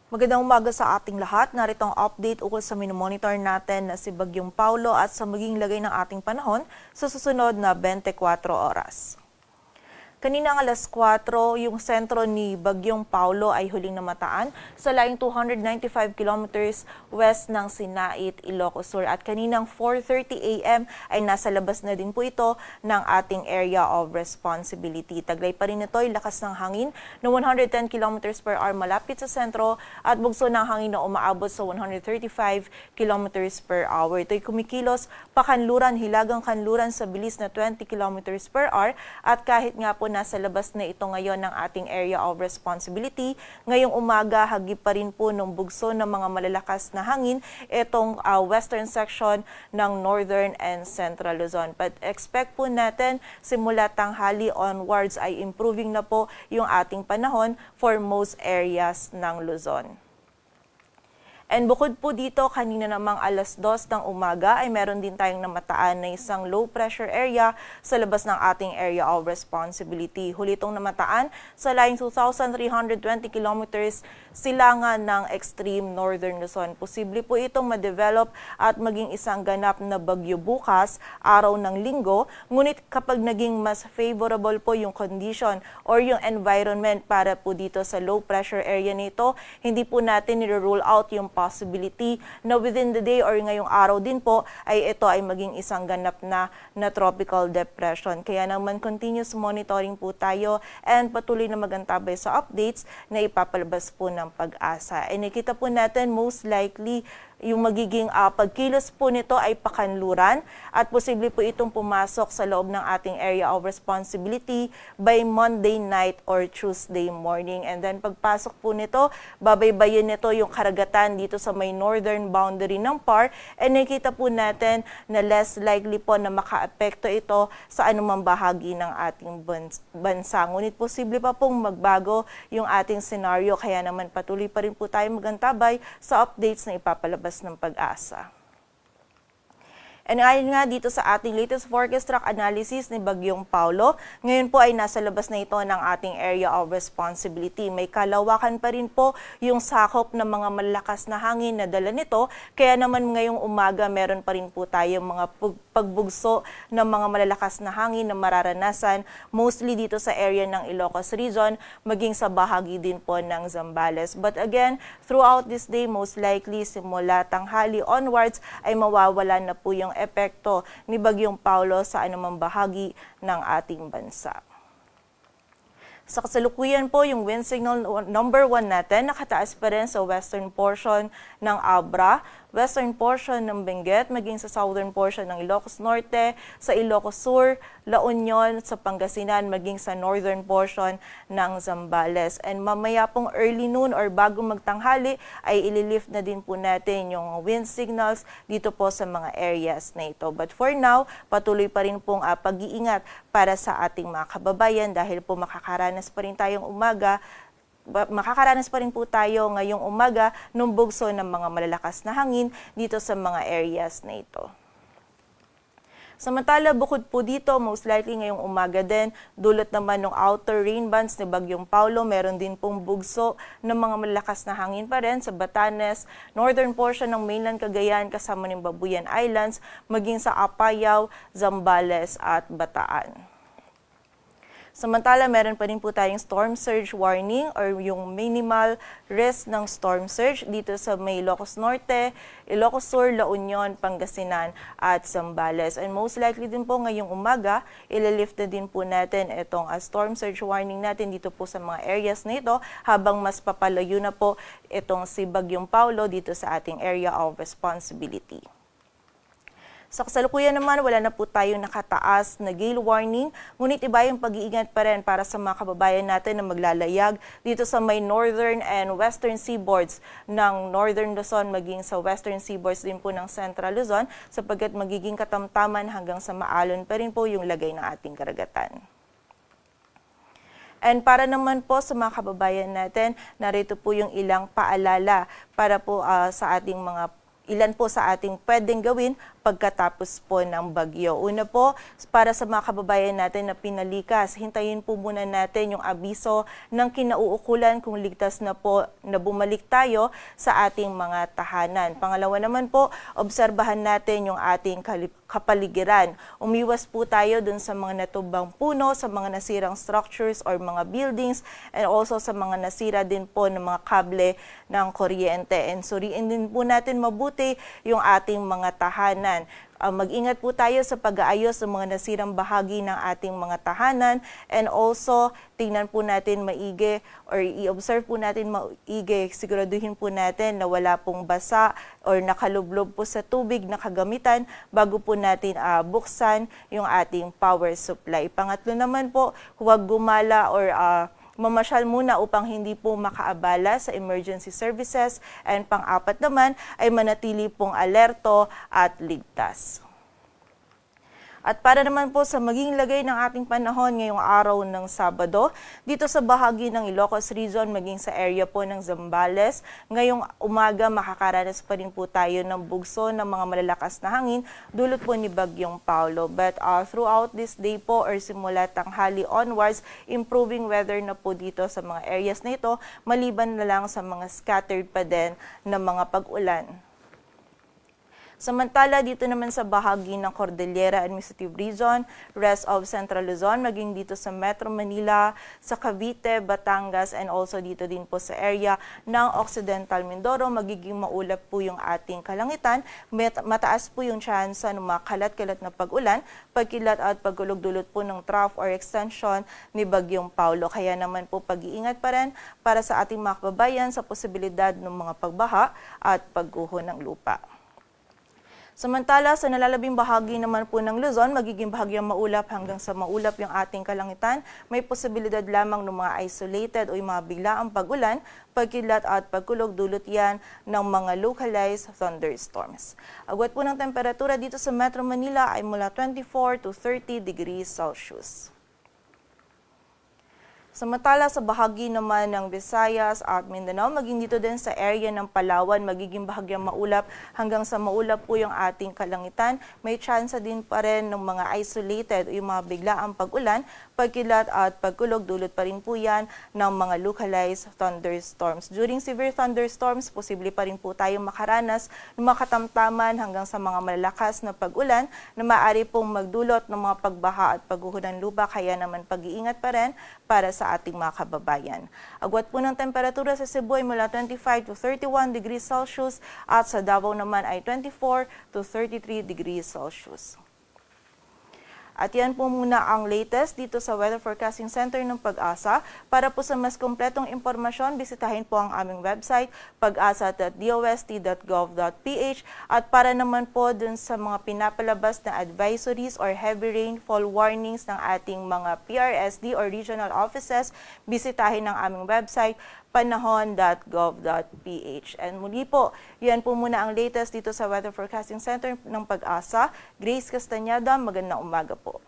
Magandang umaga sa ating lahat. Narito ang update ukol sa minomonitor natin na si Bagyong Paulo at sa maging lagay ng ating panahon sa susunod na 24 oras. Kanina alas 4, yung sentro ni Bagyong Paulo ay huling namataan sa laing 295 kilometers west ng Sinait, Ilocos Sur. At kaninang 4:30 a.m. ay nasa labas na din po ito ng ating area of responsibility. Taglay pa rin ito ay lakas ng hangin na 110 kilometers per hour malapit sa sentro at bugso ng hangin na umaabot sa 135 kilometers per hour. Ito'y kumikilos pakanluran, hilagang kanluran sa bilis na 20 kilometers per hour at kahit nga po nasa labas na ito ngayon ng ating area of responsibility. Ngayong umaga, hagip pa rin po ng bugso ng mga malalakas na hangin itong western section ng northern and central Luzon. But expect po natin simula tanghali onwards ay improving na po yung ating panahon for most areas ng Luzon. And bukod po dito, kanina namang alas 2 ng umaga ay meron din tayong namataan na isang low pressure area sa labas ng ating area of responsibility. Huli itong namataan sa line 2,320 kilometers silangan ng extreme northern Luzon. Posible po itong ma-develop at maging isang ganap na bagyo bukas, araw ng linggo. Ngunit kapag naging mas favorable po yung condition or yung environment para po dito sa low pressure area nito, hindi po natin nire-rule out yung possibility na within the day or ngayong araw din po ay ito ay maging isang ganap na tropical depression. Kaya naman continuous monitoring po tayo and patuloy na magantabay sa updates na ipapalabas po ng Pag-asa. E nakita po natin most likely yung magiging pagkilos po nito ay pakanluran at posible po itong pumasok sa loob ng ating area of responsibility by Monday night or Tuesday morning. And then pagpasok po nito, babaybayin nito yung karagatan dito sa may northern boundary ng PAR and nakita po natin na less likely po na makaapekto ito sa anumang bahagi ng ating bansa. Ngunit posible pa pong magbago yung ating scenario kaya naman patuloy pa rin po tayo magantabay sa updates na ipapalabas ng Pag-asa. And ayon nga dito sa ating latest forecast track analysis ni Bagyong Paulo, ngayon po ay nasa labas na ito ng ating area of responsibility. May kalawakan pa rin po yung sakop ng mga malakas na hangin na dala nito, kaya naman ngayong umaga meron pa rin po tayong mga pagbugso ng mga malalakas na hangin na mararanasan mostly dito sa area ng Ilocos Region, maging sa bahagi din po ng Zambales. But again, throughout this day, most likely simula tanghali onwards ay mawawala na po yung epekto ni Bagyong Paulo sa anumang bahagi ng ating bansa. Sa kasalukuyan po, yung wind signal number 1 natin nakataas pa rin sa western portion ng Abra, western portion ng Benguet, maging sa southern portion ng Ilocos Norte, sa Ilocos Sur, La Union, sa Pangasinan, maging sa northern portion ng Zambales. And mamaya pong early noon or bago magtanghali ay ililift na din po natin yung wind signals dito po sa mga areas na ito. But for now, patuloy pa rin pong pag-iingat para sa ating mga kababayan dahil po makakaranas pa rin po tayo ngayong umaga ng bugso ng mga malalakas na hangin dito sa mga areas na ito. Samantala, bukod po dito, most likely ngayong umaga din, dulot naman ng outer rain bands ni Bagyong Paulo, meron din pong bugso ng mga malalakas na hangin pa rin sa Batanes, northern portion ng mainland Cagayan kasama ng Babuyan Islands, maging sa Apayao, Zambales at Bataan. Samantala, meron pa rin po tayong storm surge warning or yung minimal risk ng storm surge dito sa may Ilocos Norte, Ilocos Sur, La Union, Pangasinan at Zambales. And most likely din po ngayong umaga, ililift na din po natin itong storm surge warning natin dito po sa mga areas na ito habang mas papalayo na po itong si Bagyong Paulo dito sa ating area of responsibility. Sa kasalukuyan naman, wala na po tayong nakataas na gale warning, ngunit iba yung pag-iingat pa rin para sa mga kababayan natin na maglalayag dito sa may northern and western seaboards ng northern Luzon, maging sa western seaboards din po ng central Luzon, sapagkat magiging katamtaman hanggang sa maalon pa rin po yung lagay ng ating karagatan. And para naman po sa mga kababayan natin, narito po yung ilang paalala para po sa ating mga ilan po sa ating pwedeng gawin pagkatapos po ng bagyo. Una po, para sa mga kababayan natin na pinalikas, hintayin po muna natin yung abiso ng kinauukulan kung ligtas na po na bumalik tayo sa ating mga tahanan. Pangalawa naman po, obserbahan natin yung ating kapaligiran. Umiwas po tayo dun sa mga natubang puno, sa mga nasirang structures or mga buildings, and also sa mga nasira din po ng mga kable ng kuryente. And suriin din po natin mabuti yung ating mga tahanan. Mag-ingat po tayo sa pag-aayos ng mga nasirang bahagi ng ating mga tahanan, and also tingnan po natin maigi or i-observe po natin maigi, siguraduhin po natin na wala pong basa or nakalublob po sa tubig na kagamitan bago po natin buksan yung ating power supply. Pangatlo naman po, huwag gumala or mamasyal muna upang hindi po makaabala sa emergency services, and pang-apat naman ay manatili pong alerto at ligtas. At para naman po sa maging lagay ng ating panahon ngayong araw ng Sabado, dito sa bahagi ng Ilocos Region, maging sa area po ng Zambales, ngayong umaga makakaranas pa rin po tayo ng bugso ng mga malalakas na hangin dulot po ni Bagyong Paulo. But throughout this day po or simula tanghali onwards, improving weather na po dito sa mga areas na ito, maliban na lang sa mga scattered pa din na mga pag-ulan. Samantala, dito naman sa bahagi ng Cordillera Administrative Region, rest of Central Luzon, maging dito sa Metro Manila, sa Cavite, Batangas, and also dito din po sa area ng Occidental Mindoro, magiging maulap po yung ating kalangitan. Mataas po yung tsansa ng mga kalat-kalat na pag-ulan, pagkilat at pagulog-dulot po ng trough or extension ni Bagyong Paulo. Kaya naman po pag-iingat pa rin para sa ating mga kababayan sa posibilidad ng mga pagbaha at pagguho ng lupa. Samantala, sa nalalabing bahagi naman po ng Luzon, magiging bahagyang maulap hanggang sa maulap yung ating kalangitan. May posibilidad lamang ng mga isolated o yung mga biglaang pag-ulan, pagkilat at pagkulog, dulot yan ng mga localized thunderstorms. Agwat po ng temperatura dito sa Metro Manila ay mula 24 to 30 degrees Celsius. Samantala sa bahagi naman ng Visayas at Mindanao, maging dito din sa area ng Palawan, magiging bahagyang maulap hanggang sa maulap po yung ating kalangitan. May tsansa din pa rin ng mga isolated o yung mga biglaang pag-ulan, pagkilat at pagkulog, dulot pa rin po yan ng mga localized thunderstorms. During severe thunderstorms, posible pa rin po tayong makaranas ng mga katamtaman hanggang sa mga malalakas na pag-ulan na maaari pong magdulot ng mga pagbaha at pagguho ng lupa, kaya naman pag-iingat pa rin para sa ating mga kababayan. Agwat po ng temperatura sa Cebu ay mula 25 to 31 degrees Celsius at sa Davao naman ay 24 to 33 degrees Celsius. At yan po muna ang latest dito sa Weather Forecasting Center ng Pag-asa. Para po sa mas kompletong impormasyon, bisitahin po ang aming website, pag-asa.dost.gov.ph, at para naman po dun sa mga pinapalabas na advisories or heavy rainfall warnings ng ating mga PRSD or regional offices, bisitahin ang aming website, panahon.gov.ph. And muli po, yan po muna ang latest dito sa Weather Forecasting Center ng Pag-asa. Grace Castañeda, magandang umaga po.